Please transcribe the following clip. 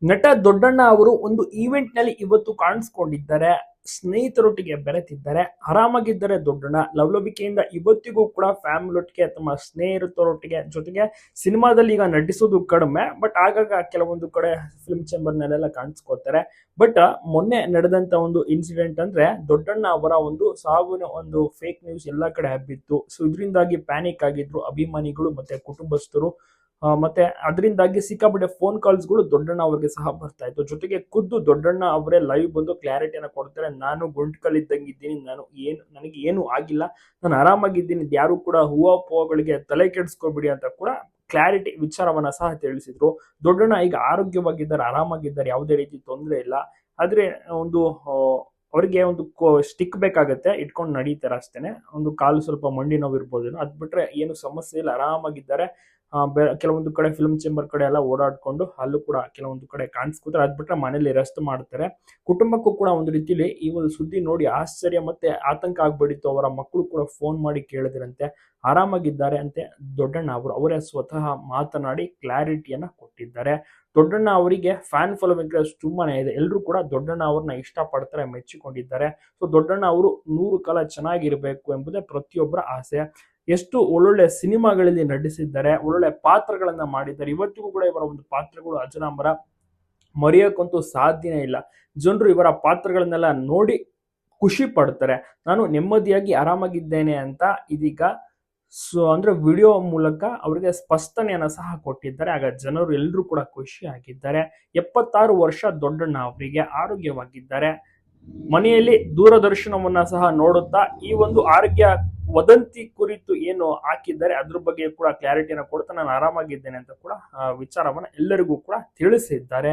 ನಟ ದೊಡ್ಡಣ್ಣ ಅವರು ಒಂದು ಈವೆಂಟ್ ನಲ್ಲಿ ಇವತ್ತು ಕಾಣಿಸ್ಕೊಂಡಿದ್ದಾರೆ. ಸ್ನೇಹಿತರೊಟ್ಟಿಗೆ ಬೆರೆತಿದ್ದಾರೆ, ಆರಾಮಾಗಿದ್ದಾರೆ. ದೊಡ್ಡಣ್ಣ ಲವಲವಿಕೆಯಿಂದ ಇವತ್ತಿಗೂ ಕೂಡ ಫ್ಯಾಮಿಲಿ ಒಟ್ಟಿಗೆ ತಮ್ಮ ಸ್ನೇಹಿತರೊಟ್ಟಿಗೆ ಜೊತೆಗೆ ಸಿನಿಮಾದಲ್ಲಿ ಈಗ ನಟಿಸೋದು ಕಡಿಮೆ, ಬಟ್ ಆಗಾಗ ಕೆಲವೊಂದು ಕಡೆ ಫಿಲ್ಮ್ ಚೇಂಬರ್ ನಲ್ಲೆಲ್ಲ ಕಾಣಿಸ್ಕೋತಾರೆ. ಬಟ್ ಮೊನ್ನೆ ನಡೆದಂತ ಒಂದು ಇನ್ಸಿಡೆಂಟ್ ಅಂದ್ರೆ ದೊಡ್ಡಣ್ಣ ಅವರ ಒಂದು ಸಾವಿನ ಒಂದು ಫೇಕ್ ನ್ಯೂಸ್ ಎಲ್ಲಾ ಕಡೆ ಹಬ್ಬಿತ್ತು. ಸೊ ಇದರಿಂದಾಗಿ ಪ್ಯಾನಿಕ್ ಆಗಿದ್ರು ಅಭಿಮಾನಿಗಳು ಮತ್ತೆ ಕುಟುಂಬಸ್ಥರು. ಮತ್ತೆ ಅದರಿಂದಾಗಿ ಸಿಕ್ಕಾಪಟ್ಟೆ ಫೋನ್ ಕಾಲ್ಸ್ಗಳು ದೊಡ್ಡಣ್ಣ ಅವರಿಗೆ ಸಹ ಬರ್ತಾ ಇತ್ತು. ಜೊತೆಗೆ ಖುದ್ದು ದೊಡ್ಡಣ್ಣ ಅವರೇ ಲೈವ್ ಬಂದು ಕ್ಲಾರಿಟಿಯನ್ನು ಕೊಡ್ತಾರೆ. ನಾನು ಗುಂಟ್ಕಲ್ಲಿದ್ದಂಗಿದ್ದೀನಿ, ನನಗೆ ಏನು ಆಗಿಲ್ಲ, ನಾನು ಆರಾಮಾಗಿದ್ದೀನಿ, ಯಾರು ಕೂಡ ಹೂವಗಳಿಗೆ ತಲೆ ಕೆಡಿಸ್ಕೋಬಿಡಿ ಅಂತ ಕೂಡ ಕ್ಲಾರಿಟಿ ವಿಚಾರವನ್ನ ಸಹ ತಿಳಿಸಿದ್ರು. ದೊಡ್ಡಣ್ಣ ಈಗ ಆರೋಗ್ಯವಾಗಿದ್ದಾರೆ, ಆರಾಮಾಗಿದ್ದಾರೆ, ಯಾವುದೇ ರೀತಿ ತೊಂದರೆ ಇಲ್ಲ. ಆದ್ರೆ ಒಂದು ಅವರಿಗೆ ಒಂದು ಸ್ಟಿಕ್ ಬೇಕಾಗತ್ತೆ, ಇಟ್ಕೊಂಡು ನಡೀತಾರೆ ಅಷ್ಟೇನೆ. ಒಂದು ಕಾಲು ಸ್ವಲ್ಪ ಮಂಡಿ ನೋವು ಇರ್ಬೋದು, ಅದ್ ಬಿಟ್ರೆ ಏನು ಸಮಸ್ಯೆ ಇಲ್ಲ, ಆರಾಮಾಗಿದ್ದಾರೆ. ಕೆಲವೊಂದು ಕಡೆ ಫಿಲ್ಮ್ ಚೇಂಬರ್ ಕಡೆ ಎಲ್ಲ ಓಡಾಡ್ಕೊಂಡು ಅಲ್ಲೂ ಕೂಡ ಕೆಲವೊಂದು ಕಡೆ ಕಾಣಿಸ್ಕೊತಾರೆ. ಅದ್ ಬಿಟ್ರೆ ಮನೇಲಿ ರೆಸ್ಟ್ ಮಾಡ್ತಾರೆ. ಕುಟುಂಬಕ್ಕೂ ಕೂಡ ಒಂದು ರೀತಿಲಿ ಈ ಒಂದು ಸುದ್ದಿ ನೋಡಿ ಆಶ್ಚರ್ಯ ಮತ್ತೆ ಆತಂಕ ಆಗ್ಬಿಟ್ಟಿತ್ತು. ಅವರ ಮಕ್ಕಳು ಕೂಡ ಫೋನ್ ಮಾಡಿ ಕೇಳಿದ್ರಂತೆ, ಆರಾಮಾಗಿದ್ದಾರೆ ಅಂತೆ ದೊಡ್ಡಣ್ಣ ಅವರು. ಅವರೇ ಸ್ವತಃ ಮಾತನಾಡಿ ಕ್ಲಾರಿಟಿಯನ್ನ ಕೊಟ್ಟಿದ್ದಾರೆ. ದೊಡ್ಡಣ್ಣ ಅವರಿಗೆ ಫ್ಯಾನ್ ಫಾಲೋವಿಂಗ್ ತುಂಬಾನೇ ಇದೆ. ಎಲ್ಲರೂ ಕೂಡ ದೊಡ್ಡಣ್ಣ ಅವ್ರನ್ನ ಇಷ್ಟಪಡ್ತಾರೆ, ಮೆಚ್ಚಿಕೊಂಡಿದ್ದಾರೆ. ಸೊ ದೊಡ್ಡಣ್ಣ ಅವರು 100 ಕಾಲ ಚೆನ್ನಾಗಿರ್ಬೇಕು ಎಂಬುದೇ ಪ್ರತಿಯೊಬ್ಬರ ಆಸೆ. ಎಷ್ಟು ಒಳ್ಳೊಳ್ಳೆ ಸಿನಿಮಾಗಳಲ್ಲಿ ನಟಿಸಿದ್ದಾರೆ, ಒಳ್ಳೊಳ್ಳೆ ಪಾತ್ರಗಳನ್ನ ಮಾಡಿದ್ದಾರೆ. ಇವತ್ತಿಗೂ ಕೂಡ ಇವರ ಒಂದು ಪಾತ್ರಗಳು ಅಜರಾಮರ, ಮರೆಯೋಕ್ಕಂತೂ ಸಾಧ್ಯನೇ ಇಲ್ಲ. ಜನರು ಇವರ ಪಾತ್ರಗಳನ್ನೆಲ್ಲ ನೋಡಿ ಖುಷಿ ಪಡ್ತಾರೆ. ನಾನು ನೆಮ್ಮದಿಯಾಗಿ ಆರಾಮಾಗಿದ್ದೇನೆ ಅಂತ ಇದೀಗ ಅಂದ್ರೆ ವಿಡಿಯೋ ಮೂಲಕ ಅವರಿಗೆ ಸ್ಪಷ್ಟನೆಯನ್ನ ಸಹ ಕೊಟ್ಟಿದ್ದಾರೆ. ಆಗ ಜನರು ಎಲ್ಲರೂ ಕೂಡ ಖುಷಿಯಾಗಿದ್ದಾರೆ. 76 ವರ್ಷ ದೊಡ್ಡಣ್ಣ ಅವರಿಗೆ, ಆರೋಗ್ಯವಾಗಿದ್ದಾರೆ. ಮನೆಯಲ್ಲಿ ದೂರದರ್ಶನವನ್ನ ಸಹ ನೋಡುತ್ತಾ ಈ ಒಂದು ಆರೋಗ್ಯ ವದಂತಿ ಕುರಿತು ಏನು ಹಾಕಿದ್ದಾರೆ ಅದ್ರ ಬಗ್ಗೆ ಕೂಡ ಕ್ಲಾರಿಟಿಯನ್ನು ಕೊಡ್ತಾ ನಾನು ಆರಾಮಾಗಿದ್ದೇನೆ ಅಂತ ಕೂಡ ವಿಚಾರವನ್ನ ಎಲ್ಲರಿಗೂ ಕೂಡ ತಿಳಿಸಿದ್ದಾರೆ.